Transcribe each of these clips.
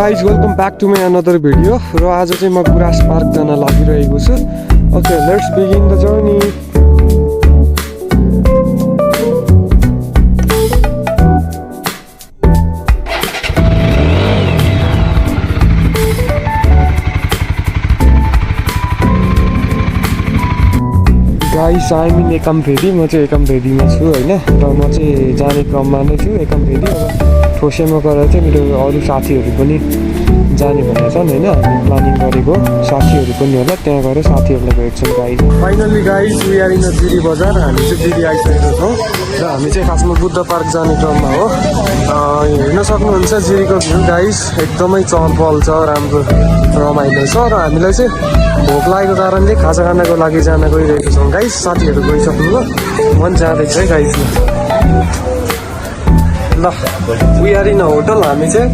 Guys welcome back to my another video र आज चाहिँ म गुराँस पार्क जान लागिरहेको छु। Okay let's begin the journey. Guys I'm in Ekamphedi, म चाहिँ एकमफेदीमा छु होइन, र म चाहिँ जाने क्रममा नै छु एकमफेदी। अब ठोसेमा गएर चाहिँ मेरो अरू साथीहरू पनि जाने भनेको छन् होइन, हामी प्लानिङ गरेको साथीहरू पनि होला, त्यहाँ गएर साथीहरूलाई भेट्छौँ guys. Finally guys we are in Jiri Bazar, हामी चाहिँ जिरी आइसकेको छौँ र हामी चाहिँ खासमा बुद्ध पार्क जाने क्रममा हो। हेर्न सक्नुहुन्छ जिरीको भ्यू गाइस, एकदमै चहल छ, राम्रो रमाइलो छ र हामीलाई चाहिँ भोक लागेको कारणले खाजा खानको लागि जान गइरहेको छौँ गाइस। साथीहरू गइसक्नु भयो, मन जाँदैछ है गाइस। ल वी आर इन होटल, हामी चाहिँ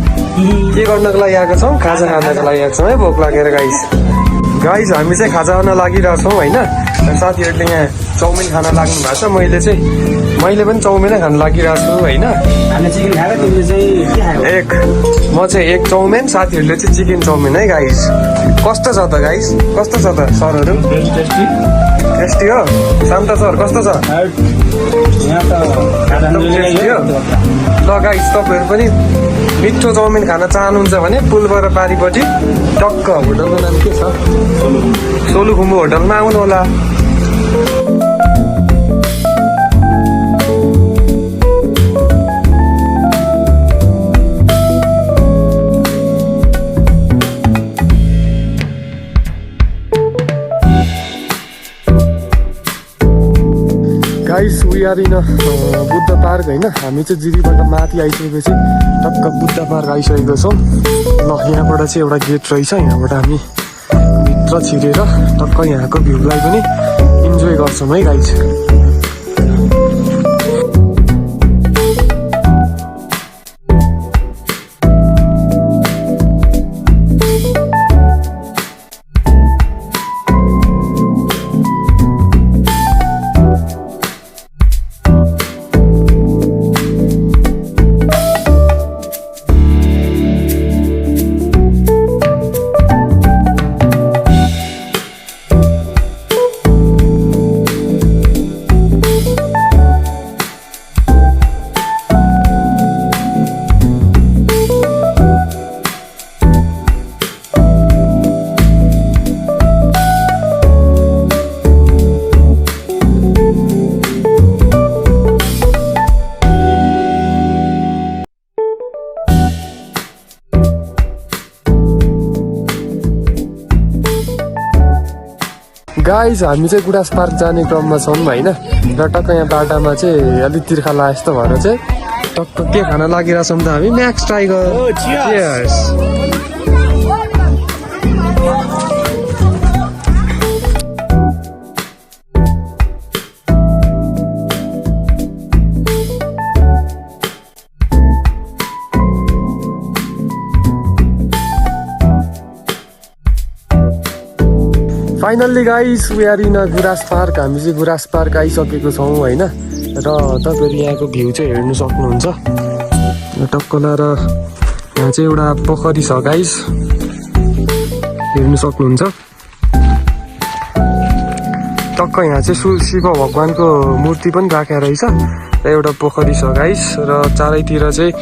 के गर्नको लागि आएको छौँ, खाजा खानको लागि आएको छौँ है, भोक लागेर गाइस। हामी चाहिँ खाजा खान लागिरहेको छौँ होइन, साथीहरूले यहाँ चाउमिन खान लाग्नु भएको छ, मैले पनि चाउमिनै खान लागिरहेको छु होइन। म चाहिँ एक चाउमिन, साथीहरूले चाहिँ चिकन चाउमिन है गाइस। कस्तो छ त गाइस, कस्तो छ त सरहरू? टेस्टी हो। शान्त सर कस्तो छ? ल गाइस तपाईँहरू पनि मिठो चाउमिन खान चाहनुहुन्छ भने पुलबाट पारिपट्टि टक्क होटलको नाम के छ, सोलुखुम्बु होटलमा आउनु होला। Guys we are in Buddha park होइन, हामी चाहिँ जिरीबाट माथि आइसकेपछि टक्क बुद्ध पार्क आइसकेको छौँ। ल यहाँबाट चाहिँ एउटा गेट रहेछ, यहाँबाट हामी भित्र छिरेर टक्क यहाँको भ्यूलाई पनि इन्जोय गर्छौँ है गाइस। गाइस हामी चाहिँ गुराँस पार्क जाने क्रममा छौँ होइन, र टक्क यहाँ बाटामा चाहिँ अलिक तिर्खा लाए जस्तो भएर चाहिँ टक्क के खान लागिरहेछौँ त हामी, Max Tiger. Cheers. Finally guys we are in Gurans park, हामी चाहिँ गुराँस पार्क आइसकेको छौँ होइन, र तपाईँहरू यहाँको भ्यू चाहिँ हेर्नु सक्नुहुन्छ टक्कला। र यहाँ चाहिँ एउटा पोखरी छ गाइस, हेर्नु सक्नुहुन्छ टक्क। यहाँ चाहिँ शिव भगवानको मूर्ति पनि राखेको रहेछ र एउटा पोखरी छ गाइस, र चारैतिर चाहिँ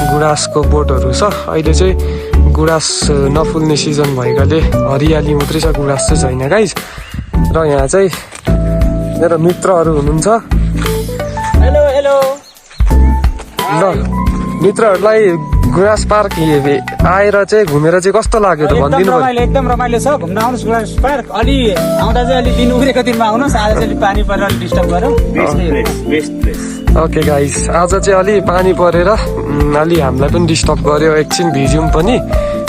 गुराँसको बोटहरू छ। अहिले चाहिँ गुराँस नफुल्ने सिजन भएकाले हरियाली मात्रै छ, गुराँस चाहिँ छैन गाइस। र यहाँ चाहिँ मेरो मित्रहरू हुनुहुन्छ, हेलो हेलो। ल मित्रहरूलाई गुराँस पार्क आएर चाहिँ घुमेर चाहिँ कस्तो लाग्यो त भनिदिनु पर्यो। एकदम रमाइलो छ, घुम्न आउनुहोस् गुराँस पार्क। अलि आउँदा चाहिँ अलि दिन उब्रेको दिनमा आउनुहोस्, आज चाहिँ पानी परेर अलि डिस्टर्ब गरौँ। Best place. ओके गाइस आज चाहिँ अलि पानी परेर अलि हामीलाई पनि डिस्टर्ब गर्यो, एकछिन भिज्यौँ पनि,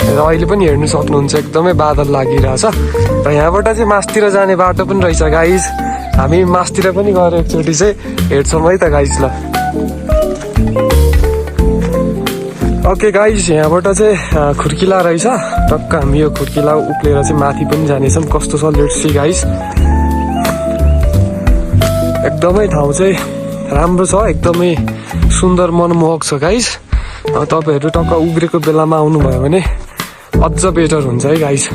र अहिले पनि हेर्नु सक्नुहुन्छ एकदमै बादल लागिरहेछ। र यहाँबाट चाहिँ मासतिर जाने बाटो पनि रहेछ गाइस, हामी मासतिर पनि गएर एकचोटि चाहिँ हेर्छौँ है त गाइस। ल ओके गाइस यहाँबाट चाहिँ खुर्किला रहेछ, टक्क हामी यो खुर्किला उक्लेर चाहिँ माथि पनि जानेछौँ। कस्तो छ लेट्स सी गाइस। एकदमै ठाउँ चाहिँ राम्रो छ, एकदमै सुन्दर मनमोहक छ गाइस। तपाईहरु टक्क उब्रेको बेलामा आउनु भयो भने अझ बेटर हुन्छ है गाइस।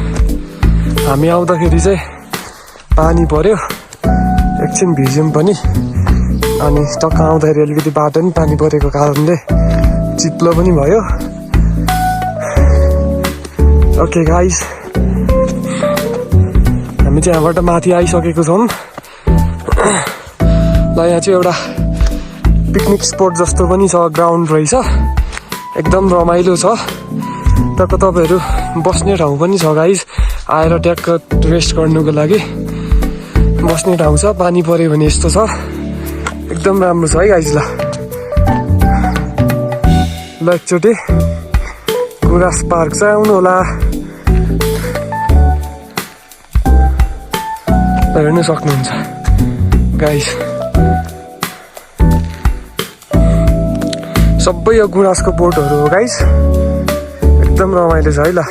हामी आउँदाखेरि चाहिँ पानी पर्यो, एकछिन भिज्यौँ पनि, अनि टक्क आउँदाखेरि अलिकति बाटो पनि पानी परेको कारणले चिप्लो पनि भयो। ओके गाइस, हामी चाहिँ यहाँबाट माथि आइसकेको छौँ। ल यहाँ चाहिँ एउटा पिकनिक स्पोट जस्तो पनि छ, ग्राउन्ड रहेछ, एकदम रमाइलो छ। टक्क तपाईँहरू बस्ने ठाउँ पनि छ गाइस, आएर ट्याक्क रेस्ट गर्नुको लागि बस्ने ठाउँ छ। पानी पऱ्यो भने यस्तो छ, एकदम राम्रो छ है गाइस। ल एकचोटि गुराँस पार्क चाहिँ आउनु होला, हेर्नु सक्नुहुन्छ गाइस। सबै यो गुराँसको बोटहरू हो गाइस, एकदम रमाइलो छ है। ल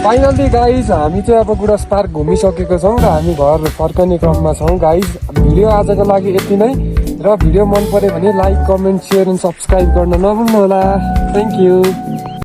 फाइनल्ली गाइस हामी चाहिँ अब गुराँस पार्क घुमिसकेको छौँ र हामी घर फर्कने क्रममा छौँ गाइस। भिडियो आजको लागि यति नै, र भिडियो मन पर्यो भने like, comment, share and subscribe गर्न नभुल्नु होला। Thank you.